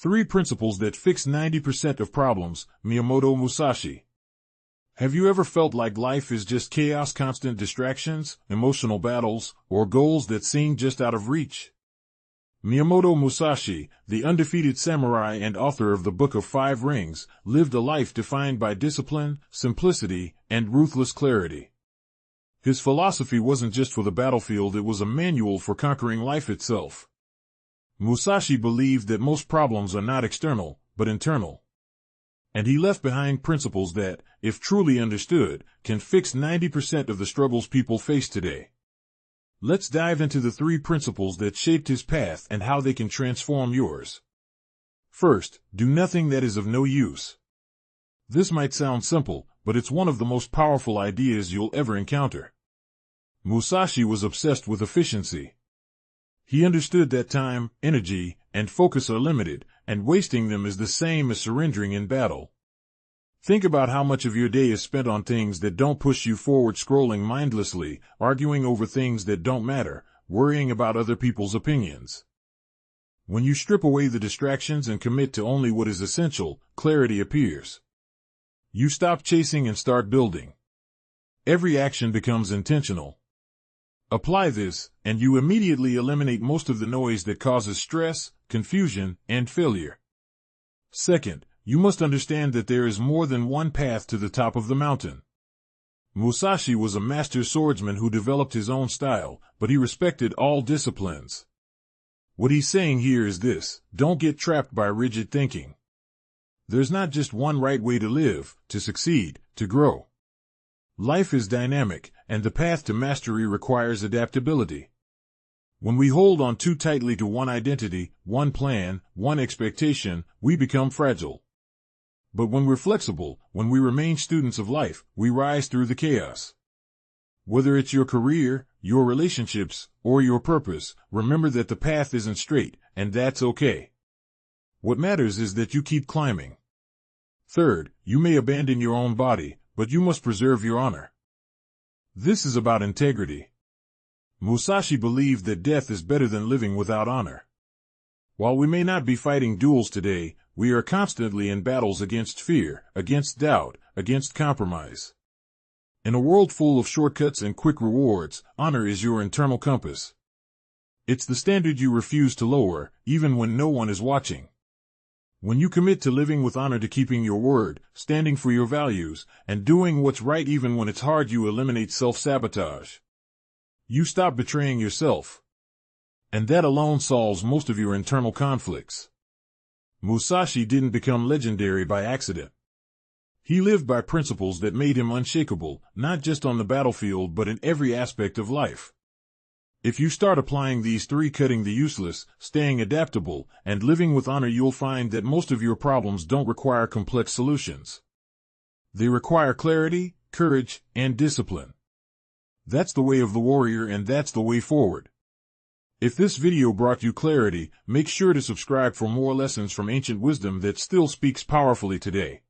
3 principles that fix 90% of problems, Miyamoto Musashi. Have you ever felt like life is just chaos, constant distractions, emotional battles, or goals that seem just out of reach? Miyamoto Musashi, the undefeated samurai and author of the Book of Five Rings, lived a life defined by discipline, simplicity, and ruthless clarity. His philosophy wasn't just for the battlefield, it was a manual for conquering life itself. Musashi believed that most problems are not external, but internal. And he left behind principles that, if truly understood, can fix 90% of the struggles people face today. Let's dive into the 3 principles that shaped his path and how they can transform yours. First, do nothing that is of no use. This might sound simple, but it's one of the most powerful ideas you'll ever encounter. Musashi was obsessed with efficiency. He understood that time, energy, and focus are limited, and wasting them is the same as surrendering in battle. Think about how much of your day is spent on things that don't push you forward, scrolling mindlessly, arguing over things that don't matter, worrying about other people's opinions. When you strip away the distractions and commit to only what is essential, clarity appears. You stop chasing and start building. Every action becomes intentional. Apply this, and you immediately eliminate most of the noise that causes stress, confusion, and failure. Second, you must understand that there is more than one path to the top of the mountain. Musashi was a master swordsman who developed his own style, but he respected all disciplines. What he's saying here is this: don't get trapped by rigid thinking. There's not just one right way to live, to succeed, to grow. Life is dynamic, and the path to mastery requires adaptability. When we hold on too tightly to one identity, one plan, one expectation, we become fragile. But when we're flexible, when we remain students of life, we rise through the chaos. Whether it's your career, your relationships, or your purpose, remember that the path isn't straight, and that's okay. What matters is that you keep climbing. Third, you may abandon your own body, but you must preserve your honor. This is about integrity. Musashi believed that death is better than living without honor. While we may not be fighting duels today, we are constantly in battles against fear, against doubt, against compromise. In a world full of shortcuts and quick rewards, honor is your internal compass. It's the standard you refuse to lower, even when no one is watching. When you commit to living with honor, to keeping your word, standing for your values, and doing what's right even when it's hard, you eliminate self-sabotage. You stop betraying yourself. And that alone solves most of your internal conflicts. Musashi didn't become legendary by accident. He lived by principles that made him unshakable, not just on the battlefield but in every aspect of life. If you start applying these 3, cutting the useless, staying adaptable, and living with honor, you'll find that most of your problems don't require complex solutions. They require clarity, courage, and discipline. That's the way of the warrior, and that's the way forward. If this video brought you clarity, make sure to subscribe for more lessons from ancient wisdom that still speaks powerfully today.